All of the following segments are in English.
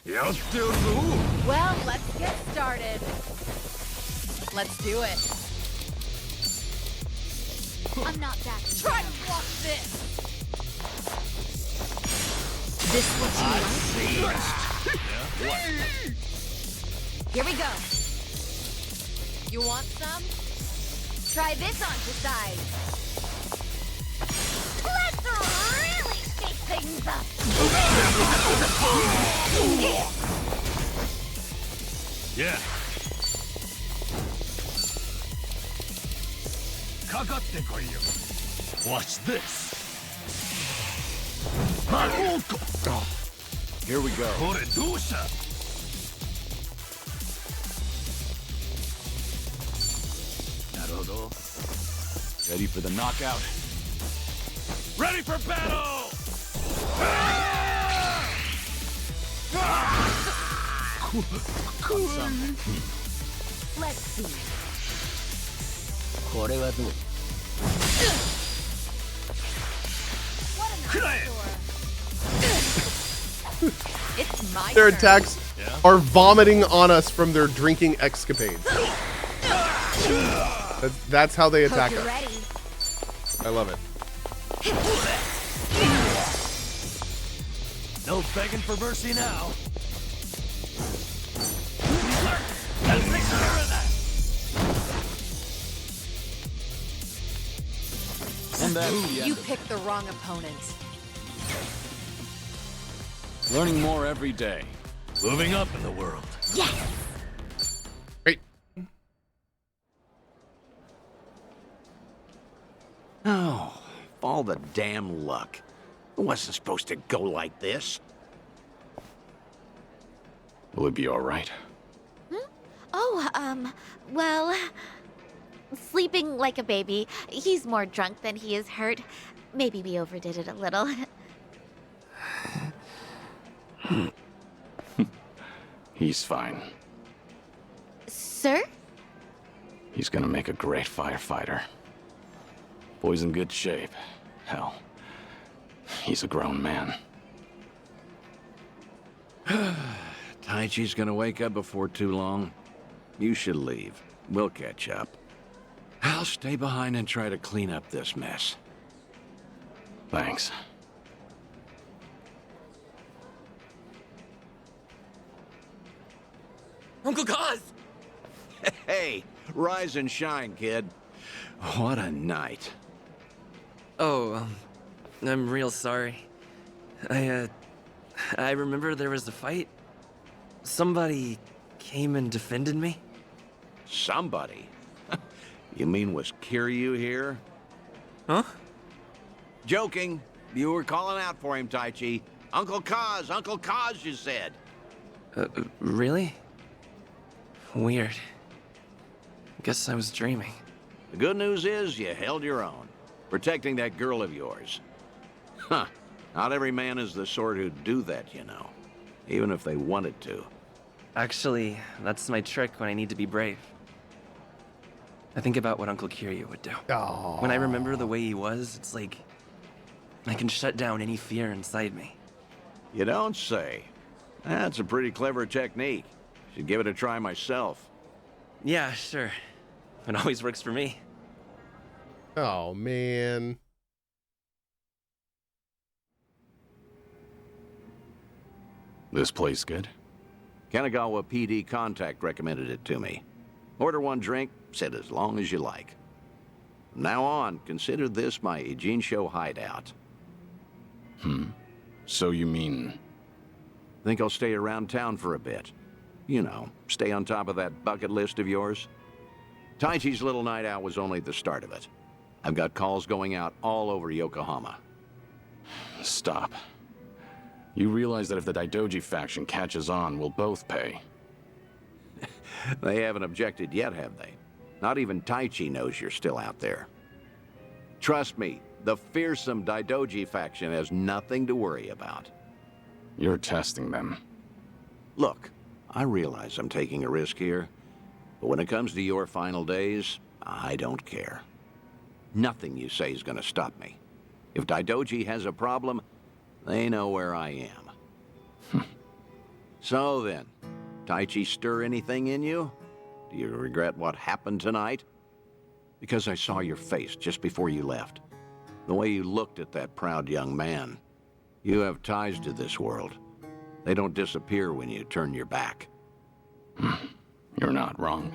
Well, let's get started. Let's do it. I'm not that. Try to block this. This what you like? Here we go. You want some? Try this on your side. Let's really shake things up. Yeah. Watch this. Here we go. Ready for the knockout. Ready for battle! Let's see. これはどう? What a nice score. It's my Their turn. attacks are vomiting on us from their drinking escapades. That's how they attack Hope us. you're ready. I love it. No begging for mercy now. And that's the You end of it. picked the wrong opponent. Learning more every day. Moving up in the world. Yes! Great. Oh, all the damn luck. It wasn't supposed to go like this. Will it be all right? Oh, well, sleeping like a baby. He's more drunk than he is hurt. Maybe we overdid it a little. He's fine. Sir? He's gonna make a great firefighter. Boy's in good shape. Hell, he's a grown man. Taichi's gonna wake up before too long. You should leave. We'll catch up. I'll stay behind and try to clean up this mess. Thanks. Uncle Cohh! Hey, rise and shine, kid. What a night. Oh, I'm real sorry. I remember there was a fight. Somebody came and defended me. Somebody? You mean was Kiryu here? Huh? Joking. You were calling out for him, Taichi. Uncle Cohh, you said. Really? Weird. Guess I was dreaming. The good news is you held your own, protecting that girl of yours. Huh. Not every man is the sort who'd do that, you know. Even if they wanted to. Actually, that's my trick when I need to be brave. I think about what Uncle Kiryu would do. Oh. When I remember the way he was, it's like I can shut down any fear inside me. You don't say. That's a pretty clever technique. Should give it a try myself. Yeah, sure. It always works for me. Oh, man. This place good? Kanagawa PD contact recommended it to me. Order one drink, sit as long as you like. From now on, consider this my Ijincho hideout. So you mean... Think I'll stay around town for a bit. You know, stay on top of that bucket list of yours. Taichi's little night out was only the start of it. I've got calls going out all over Yokohama. Stop. You realize that if the Daidoji faction catches on, we'll both pay. They haven't objected yet, have they? Not even Taichi knows you're still out there. Trust me, the fearsome Daidoji faction has nothing to worry about. You're testing them. Look, I realize I'm taking a risk here, but when it comes to your final days, I don't care. Nothing you say is gonna stop me. If Daidoji has a problem, they know where I am. So then, Taichi stir anything in you? Do you regret what happened tonight? Because I saw your face just before you left. The way you looked at that proud young man. You have ties to this world. They don't disappear when you turn your back. You're not wrong.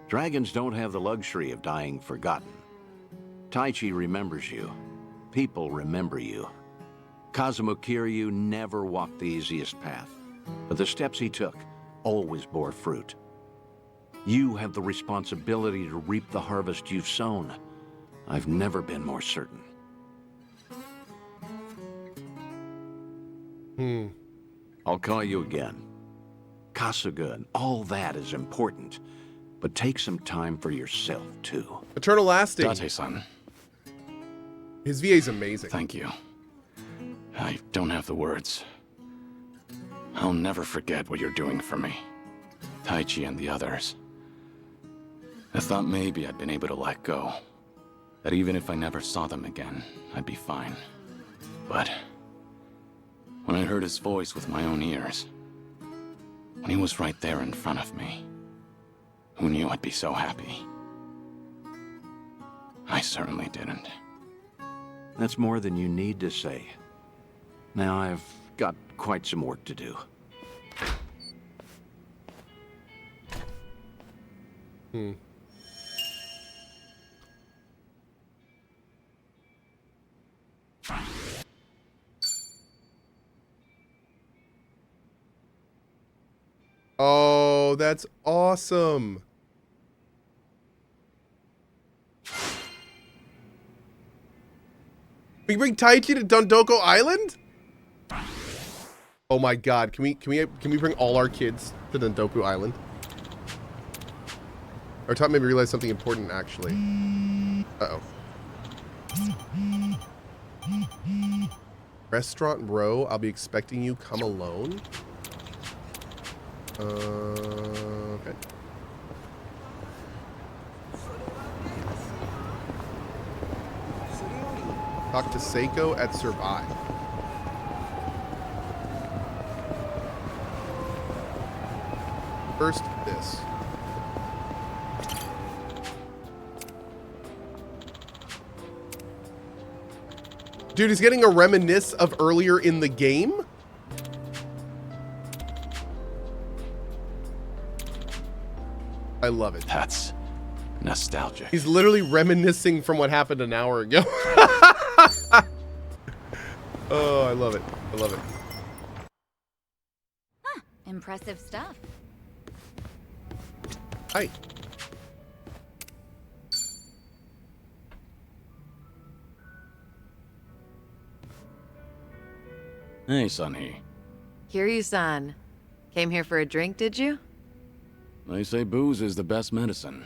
Dragons don't have the luxury of dying forgotten. Taichi remembers you. People remember you. Kazuma Kiryu never walked the easiest path, but the steps he took always bore fruit. You have the responsibility to reap the harvest you've sown. I've never been more certain. I'll call you again. Kasuga and all that is important, but take some time for yourself, too. Eternal lasting. Date-san, His VA's amazing. thank you. I don't have the words. I'll never forget what you're doing for me. Taichi and the others. I thought maybe I'd been able to let go. That even if I never saw them again, I'd be fine. But when I heard his voice with my own ears, when he was right there in front of me, who knew I'd be so happy? I certainly didn't. That's more than you need to say. Now I've got quite some work to do. Oh, that's awesome. We bring Taichi to Dondoko Island? Oh my god, can we bring all our kids to Dondoku Island? Or taught made me realize something important actually. Uh-oh. Restaurant row, I'll be expecting you, come alone. Okay. Talk to Seiko at Survive. First, this. Dude, he's getting a reminisce of earlier in the game? I love it. That's nostalgic. He's literally reminiscing from what happened an hour ago. Oh, I love it. I love it. Huh, impressive stuff. Hi. Hey, Sunny. Kiryu-san. Came here for a drink, did you? They say booze is the best medicine.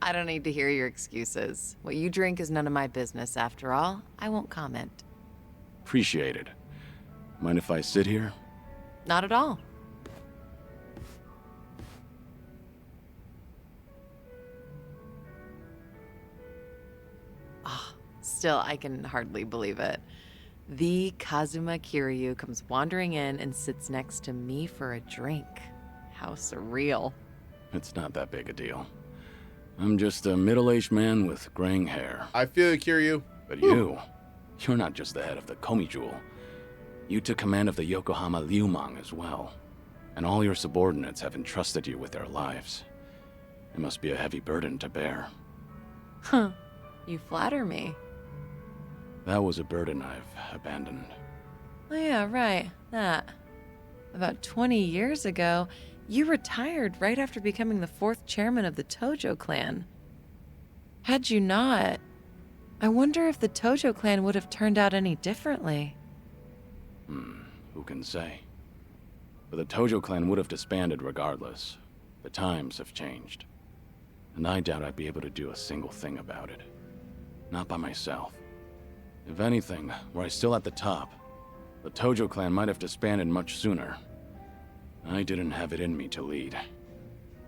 I don't need to hear your excuses. What you drink is none of my business, after all. I won't comment. Appreciate it. Mind if I sit here? Not at all. Ah, still, I can hardly believe it. The Kazuma Kiryu comes wandering in and sits next to me for a drink. How surreal. It's not that big a deal. I'm just a middle-aged man with graying hair. I feel you, Kiryu. But you're not just the head of the Komi Jewel. You took command of the Yokohama Liumang as well. And all your subordinates have entrusted you with their lives. It must be a heavy burden to bear. Huh. You flatter me. That was a burden I've abandoned. Oh yeah, right. That. About 20 years ago, you retired right after becoming the 4th chairman of the Tojo clan. Had you not, I wonder if the Tojo clan would have turned out any differently. Who can say? But the Tojo clan would have disbanded regardless. The times have changed. And I doubt I'd be able to do a single thing about it. Not by myself. If anything, were I still at the top, the Tojo clan might have disbanded much sooner. I didn't have it in me to lead.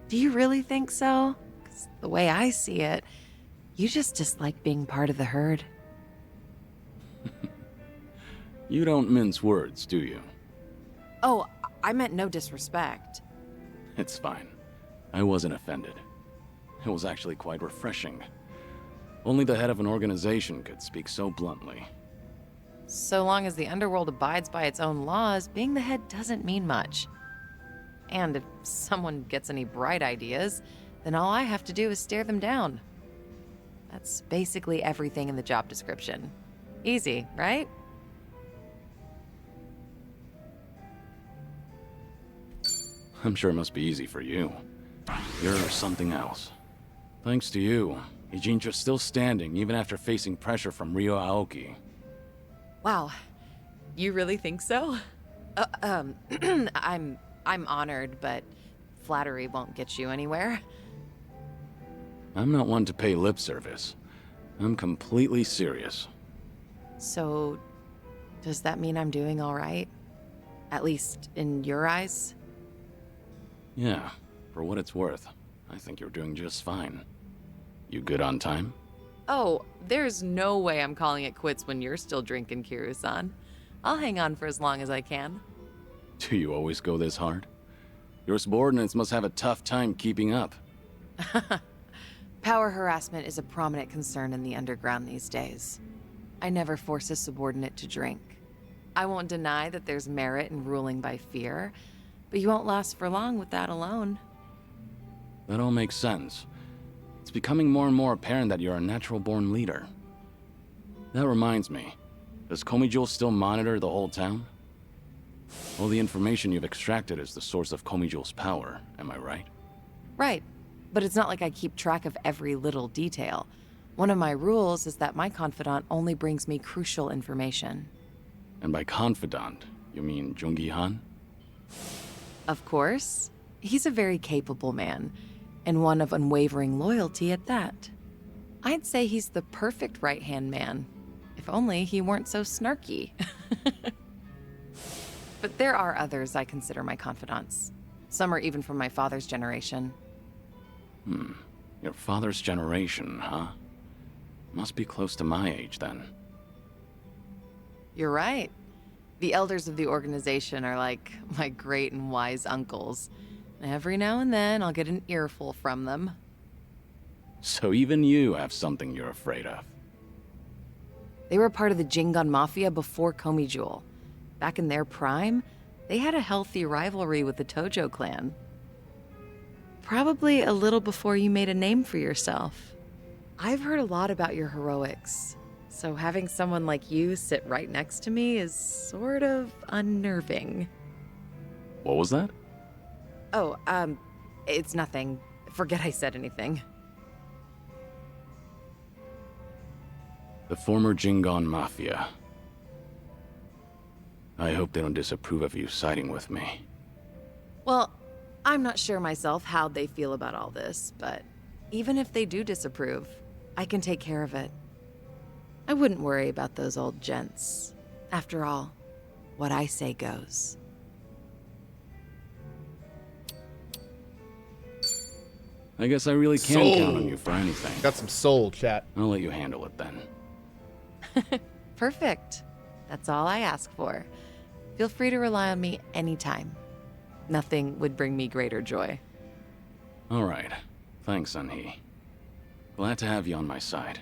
Do you really think so? 'Cause the way I see it, you just dislike being part of the herd. You don't mince words, do you? Oh, I meant no disrespect. It's fine. I wasn't offended. It was actually quite refreshing. Only the head of an organization could speak so bluntly. So long as the underworld abides by its own laws, being the head doesn't mean much. And if someone gets any bright ideas, then all I have to do is stare them down. That's basically everything in the job description. Easy, right? I'm sure it must be easy for you. You're something else. Thanks to you, Ijincho's still standing even after facing pressure from Ryo Aoki. Wow. You really think so? I'm honored, but flattery won't get you anywhere. I'm not one to pay lip service. I'm completely serious. So, does that mean I'm doing all right? At least in your eyes? Yeah, for what it's worth, I think you're doing just fine. You good on time? Oh, there's no way I'm calling it quits when you're still drinking, Kiryu-san. I'll hang on for as long as I can. Do you always go this hard? Your subordinates must have a tough time keeping up. Power harassment is a prominent concern in the underground these days. I never force a subordinate to drink. I won't deny that there's merit in ruling by fear, but you won't last for long with that alone. That all makes sense. It's becoming more and more apparent that you're a natural-born leader. That reminds me, does Komijul still monitor the whole town? All the information you've extracted is the source of Komijul's power, am I right? Right, but it's not like I keep track of every little detail. One of my rules is that my confidant only brings me crucial information. And by confidant, you mean Jungi-han? Of course. He's a very capable man, and one of unwavering loyalty at that. I'd say he's the perfect right-hand man, if only he weren't so snarky. But there are others I consider my confidants. Some are even from my father's generation. Your father's generation, huh? Must be close to my age, then. You're right. The elders of the organization are like my great and wise uncles. Every now and then, I'll get an earful from them. So even you have something you're afraid of. They were part of the Jingon Mafia before Komijul. Back in their prime, they had a healthy rivalry with the Tojo clan. Probably a little before you made a name for yourself. I've heard a lot about your heroics, so having someone like you sit right next to me is sort of unnerving. What was that? Oh, it's nothing. Forget I said anything. The former Jingon Mafia. I hope they don't disapprove of you siding with me. Well, I'm not sure myself how they feel about all this, but even if they do disapprove, I can take care of it. I wouldn't worry about those old gents. After all, what I say goes. I guess I really can Soul. count on you for anything. Got some soul, chat. I'll let you handle it then. Perfect. That's all I ask for. Feel free to rely on me anytime. Nothing would bring me greater joy. All right. Thanks, Sunhee. Glad to have you on my side.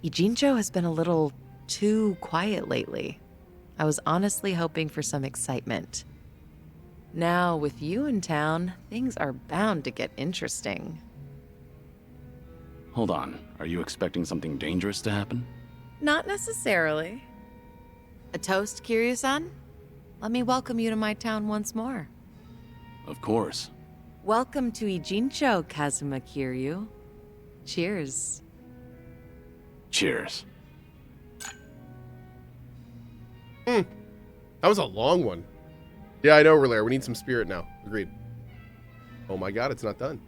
Ijincho has been a little too quiet lately. I was honestly hoping for some excitement. Now, with you in town, things are bound to get interesting. Hold on. Are you expecting something dangerous to happen? Not necessarily. A toast, Kiryu-san? Let me welcome you to my town once more. Of course. Welcome to Ijincho, Kazuma Kiryu. Cheers. Cheers. That was a long one. Yeah, I know, Relaire. We need some spirit now. Agreed. Oh my god, it's not done.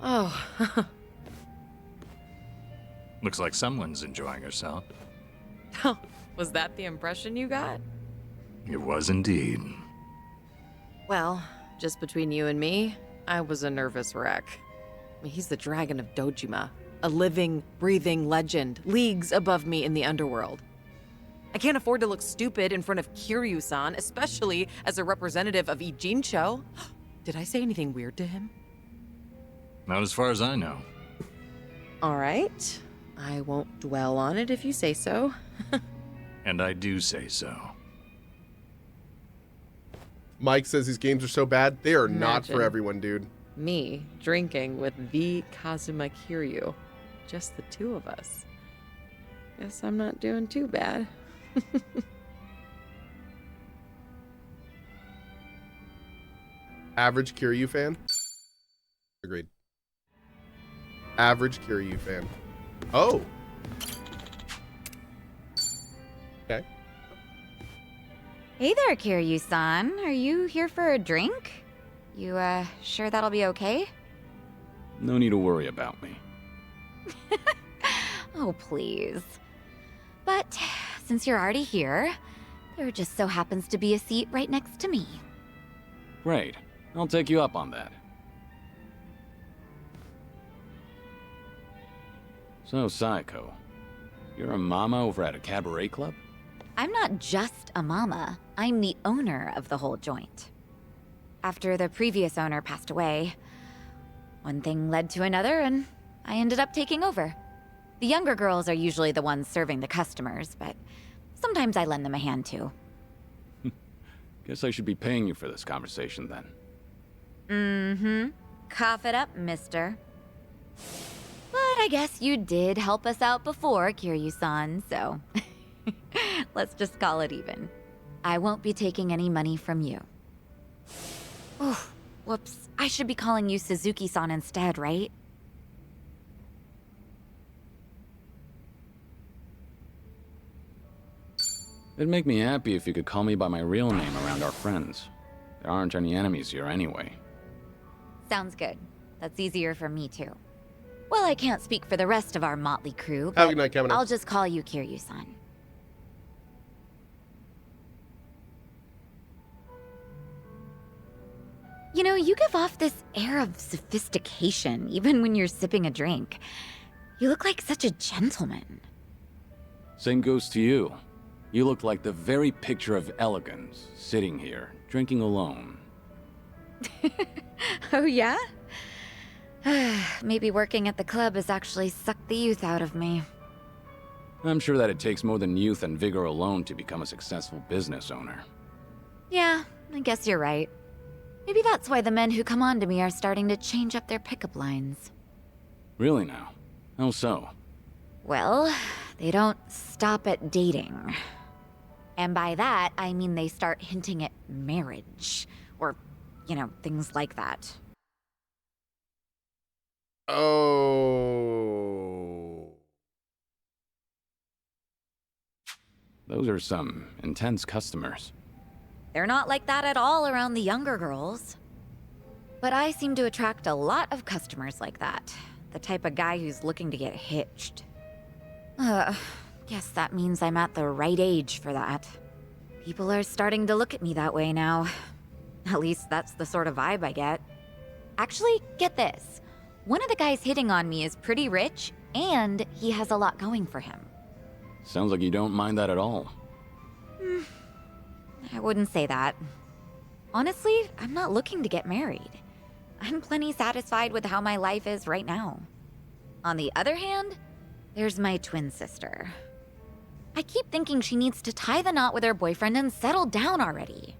Oh, Looks like someone's enjoying herself. was that the impression you got? It was indeed. Well, just between you and me, I was a nervous wreck. I mean, he's the dragon of Dojima, a living, breathing legend, leagues above me in the underworld. I can't afford to look stupid in front of Kiryu-san, especially as a representative of Ijincho. Did I say anything weird to him? Not as far as I know. All right. I won't dwell on it if you say so. And I do say so. Mike says these games are so bad. They are not for Imagine. everyone, dude. Me drinking with the Kazuma Kiryu. Just the two of us. Guess I'm not doing too bad. Average Kiryu fan? Agreed. Average Kiryu fan. Oh. Okay. Hey there, Kiryu-san. Are you here for a drink? You, sure that'll be okay? No need to worry about me. Oh, please. But since you're already here, there just so happens to be a seat right next to me. Great. I'll take you up on that. So, Saeko, you're a mama over at a cabaret club? I'm not just a mama. I'm the owner of the whole joint. After the previous owner passed away, one thing led to another, and I ended up taking over. The younger girls are usually the ones serving the customers, but sometimes I lend them a hand too. Guess I should be paying you for this conversation then. Mm-hmm. Cough it up, mister. But I guess you did help us out before, Kiryu-san, so let's just call it even. I won't be taking any money from you. Oh, whoops. I should be calling you Suzuki-san instead, right? It'd make me happy if you could call me by my real name around our friends. There aren't any enemies here anyway. Sounds good. That's easier for me too. Well, I can't speak for the rest of our motley crew, Have a but good night, Kevin. I'll just call you Kiryu-san. You know, you give off this air of sophistication, even when you're sipping a drink. You look like such a gentleman. Same goes to you. You look like the very picture of elegance, sitting here, drinking alone. Oh, yeah? Maybe working at the club has actually sucked the youth out of me. I'm sure that it takes more than youth and vigor alone to become a successful business owner. Yeah, I guess you're right. Maybe that's why the men who come on to me are starting to change up their pickup lines. Really now? How so? Well, they don't stop at dating. And by that, I mean they start hinting at marriage. Or, you know, things like that. Oh. Those are some intense customers. They're not like that at all around the younger girls. But I seem to attract a lot of customers like that. The type of guy who's looking to get hitched. Guess that means I'm at the right age for that. People are starting to look at me that way now. At least that's the sort of vibe I get. Actually, get this. One of the guys hitting on me is pretty rich, and he has a lot going for him. Sounds like you don't mind that at all. I wouldn't say that. Honestly, I'm not looking to get married. I'm plenty satisfied with how my life is right now. On the other hand, there's my twin sister. I keep thinking she needs to tie the knot with her boyfriend and settle down already.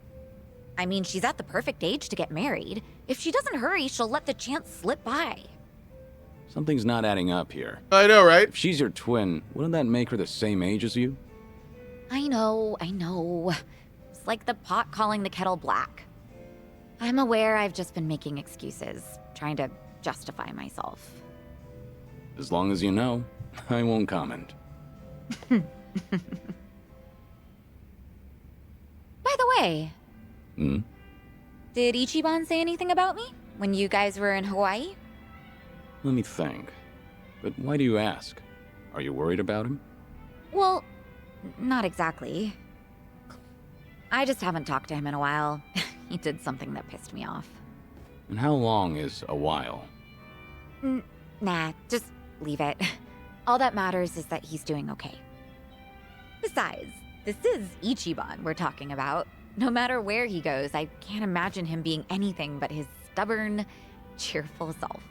I mean, she's at the perfect age to get married. If she doesn't hurry, she'll let the chance slip by. Something's not adding up here. I know, right? If she's your twin, wouldn't that make her the same age as you? I know. It's like the pot calling the kettle black. I'm aware I've just been making excuses, trying to justify myself. As long as you know, I won't comment. By the way, did Ichiban say anything about me when you guys were in Hawaii? Let me think. But why do you ask? Are you worried about him? Well, not exactly. I just haven't talked to him in a while. He did something that pissed me off. And how long is a while? Nah, just leave it. All that matters is that he's doing okay. Besides, this is Ichiban we're talking about. No matter where he goes, I can't imagine him being anything but his stubborn, cheerful self.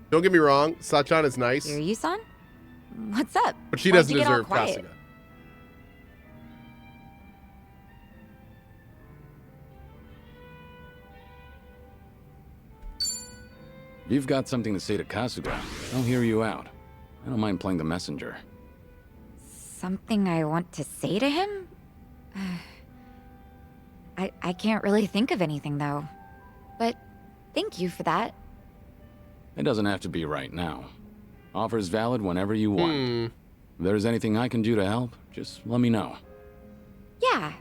Don't get me wrong, Sachan is nice, Kiryu-san? What's up? but she Why'd doesn't you get all deserve quiet? Kasuga. If you've got something to say to Kasuga, I'll hear you out. I don't mind playing the messenger. Something I want to say to him? I can't really think of anything, though. But thank you for that. It doesn't have to be right now. Offer's valid whenever you want. If there's anything I can do to help, just let me know. Yeah,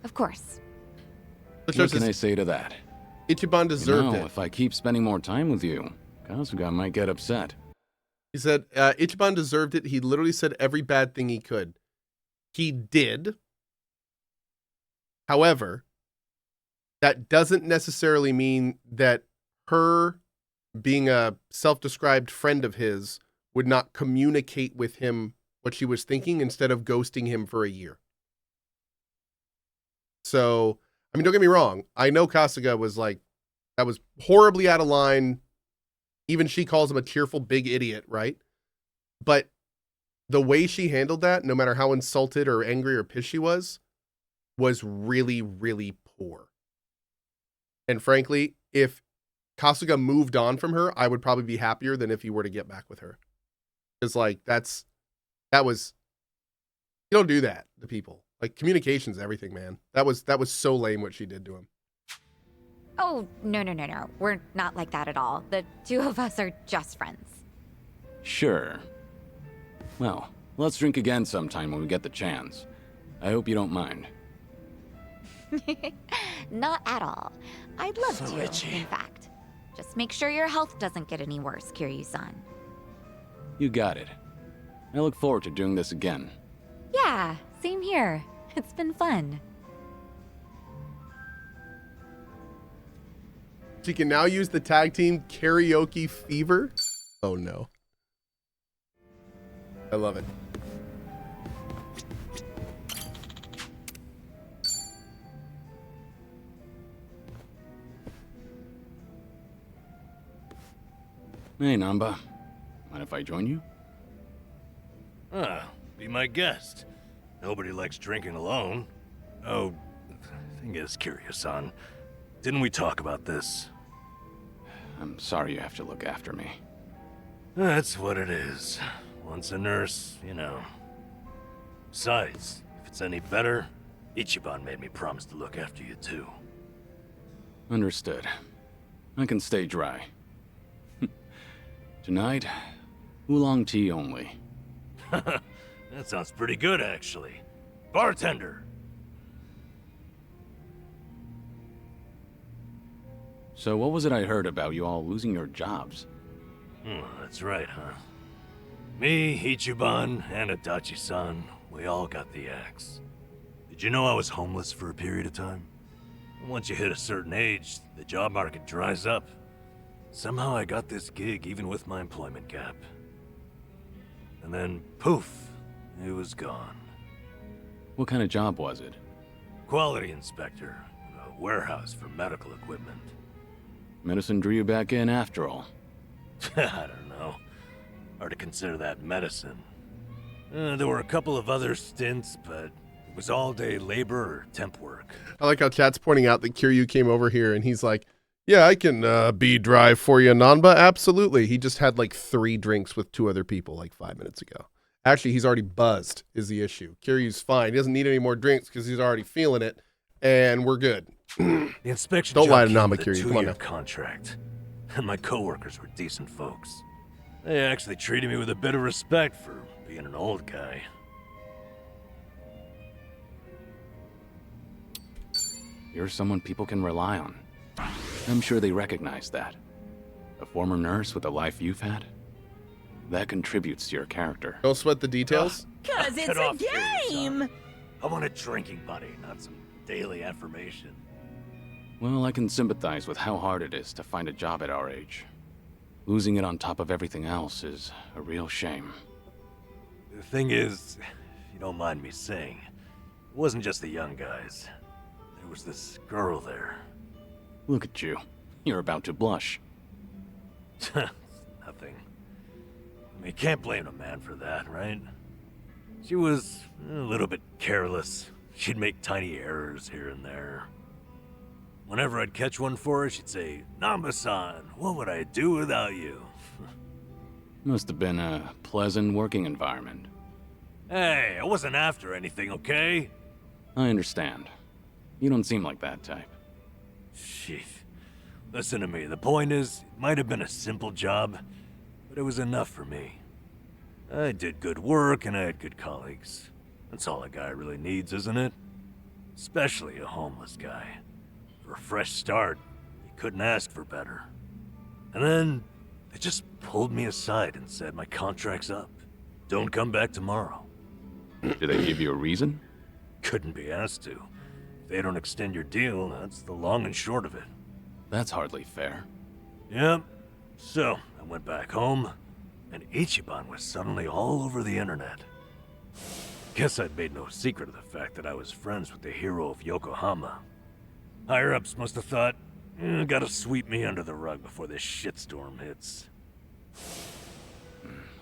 of course. What can I say to that? Ichiban deserved it. If I keep spending more time with you, Kasuga might get upset. He said, Ichiban deserved it. He literally said every bad thing he could. He did. However, that doesn't necessarily mean that her being a self-described friend of his would not communicate with him what she was thinking instead of ghosting him for a year. So, I mean, don't get me wrong. I know Kasuga was like, that was horribly out of line. Even she calls him a cheerful big idiot, right? But the way she handled that, no matter how insulted or angry or pissed she was really, really poor. And frankly, if Kasuga moved on from her, I would probably be happier than if he were to get back with her. Because like, that was, you don't do that to people. Like, communication's everything, man. That was so lame what she did to him. Oh, no. We're not like that at all. The two of us are just friends. Sure. Well, let's drink again sometime when we get the chance. I hope you don't mind. Not at all. I'd love So to, itchy. in fact. Just make sure your health doesn't get any worse, Kiryu-san. You got it. I look forward to doing this again. Yeah, same here. It's been fun. She can now use the tag team karaoke fever. Oh no. I love it. Hey, Namba. Mind if I join you? Be my guest. Nobody likes drinking alone. Oh, thing is, Kiryu-san, didn't we talk about this? I'm sorry you have to look after me. That's what it is. Once a nurse, you know. Besides, if it's any better, Ichiban made me promise to look after you too. Understood. I can stay dry. Tonight, oolong tea only. That sounds pretty good, actually. Bartender! So what was it I heard about you all losing your jobs? That's right, huh? Me, Ichiban, and Adachi-san, we all got the axe. Did you know I was homeless for a period of time? Once you hit a certain age, the job market dries up. Somehow I got this gig even with my employment gap. And then, poof, it was gone. What kind of job was it? Quality inspector, in a warehouse for medical equipment. Medicine drew you back in after all. I don't know. Hard to consider that medicine. There were a couple of other stints, but it was all-day labor or temp work. I like how chat's pointing out that Kiryu came over here and he's like, yeah, I can be dry for you, Nanba. Absolutely. He just had like 3 drinks with 2 other people like 5 minutes ago. Actually, he's already buzzed is the issue. Kiryu's fine. He doesn't need any more drinks because he's already feeling it, and we're good. The inspection Don't job lie to came Namba, with a Kiryu. Come on 2-year now. contract. And my coworkers were decent folks. They actually treated me with a bit of respect for being an old guy. You're someone people can rely on. I'm sure they recognize that. A former nurse with the life you've had? That contributes to your character. Don't sweat the details. Cause Get it's a off, Kiryu-san. game! I want a drinking buddy, not some daily affirmation. Well, I can sympathize with how hard it is to find a job at our age. Losing it on top of everything else is a real shame. The thing is, if you don't mind me saying, it wasn't just the young guys. There was this girl there. Look at you. You're about to blush. Nothing. I mean, can't blame a man for that, right? She was a little bit careless. She'd make tiny errors here and there. Whenever I'd catch one for her, she'd say, "Namba-san, what would I do without you?" Must have been a pleasant working environment. Hey, I wasn't after anything, okay? I understand. You don't seem like that type. Shit. Listen to me, the point is, it might have been a simple job, but it was enough for me. I did good work and I had good colleagues. That's all a guy really needs, isn't it? Especially a homeless guy. For a fresh start, you couldn't ask for better. And then, they just pulled me aside and said my contract's up. Don't come back tomorrow. Did they give you a reason? Couldn't be asked to. If they don't extend your deal, that's the long and short of it. That's hardly fair. Yep. So, I went back home, and Ichiban was suddenly all over the internet. Guess I'd made no secret of the fact that I was friends with the hero of Yokohama. Higher-ups must have thought, gotta sweep me under the rug before this shitstorm hits.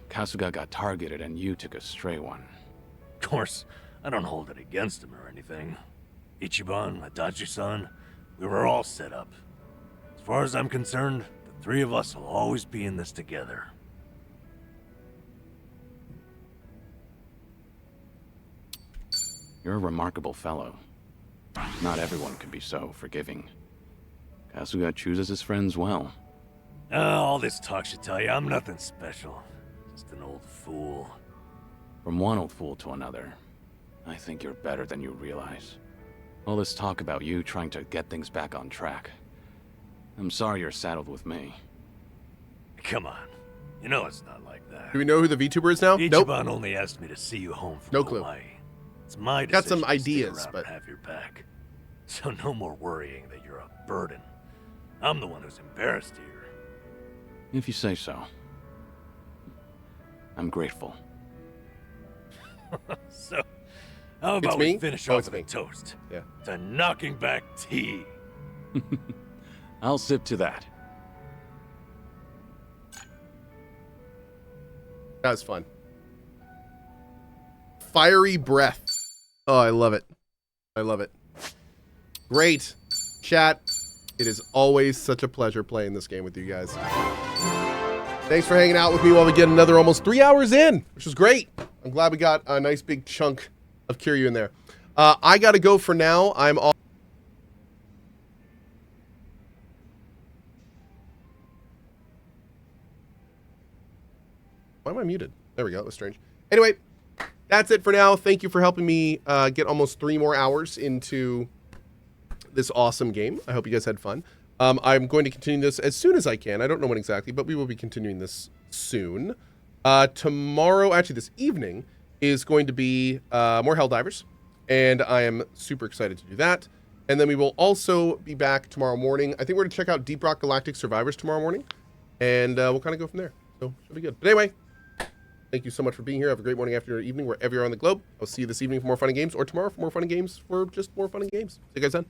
Kasuga got targeted and you took a stray one. Of course, I don't hold it against him or anything. Ichiban, Adachi-san, we were all set up. As far as I'm concerned, the three of us will always be in this together. You're a remarkable fellow. Not everyone can be so forgiving. Kasuga chooses his friends well. All this talk should tell you I'm nothing special. Just an old fool. From one old fool to another, I think you're better than you realize. All this talk about you trying to get things back on track. I'm sorry you're saddled with me. Come on. You know it's not like that. Do we know who the VTuber is now? Nope. Ichiban only asked me to see you home from No clue. Hawaii. It's my decision Got some to stay ideas, around but- and have your back. So no more worrying that you're a burden. I'm the one who's embarrassed here. If you say so. I'm grateful. So, how about me? we finish Oh, off it's with a me. toast? Yeah. To knocking back tea. I'll sip to that. That was fun. Fiery breath. Oh, I love it. I love it. Great. Chat, it is always such a pleasure playing this game with you guys. Thanks for hanging out with me while we get another almost 3 hours in, which was great. I'm glad we got a nice big chunk of Kiryu in there. I got to go for now. I'm off. Why am I muted? There we go. That was strange. Anyway, that's it for now. Thank you for helping me get almost 3 more hours into this awesome game. I hope you guys had fun. I'm going to continue this as soon as I can. I don't know when exactly, but we will be continuing this soon. Tomorrow, actually this evening, is going to be more Helldivers, and I am super excited to do that. And then we will also be back tomorrow morning. I think we're going to check out Deep Rock Galactic Survivors tomorrow morning, and we'll kind of go from there. So, should be good. But anyway, thank you so much for being here. Have a great morning, afternoon, or evening, wherever you are on the globe. I'll see you this evening for more fun and games, or tomorrow for more fun and games, for just more fun and games. See you guys then.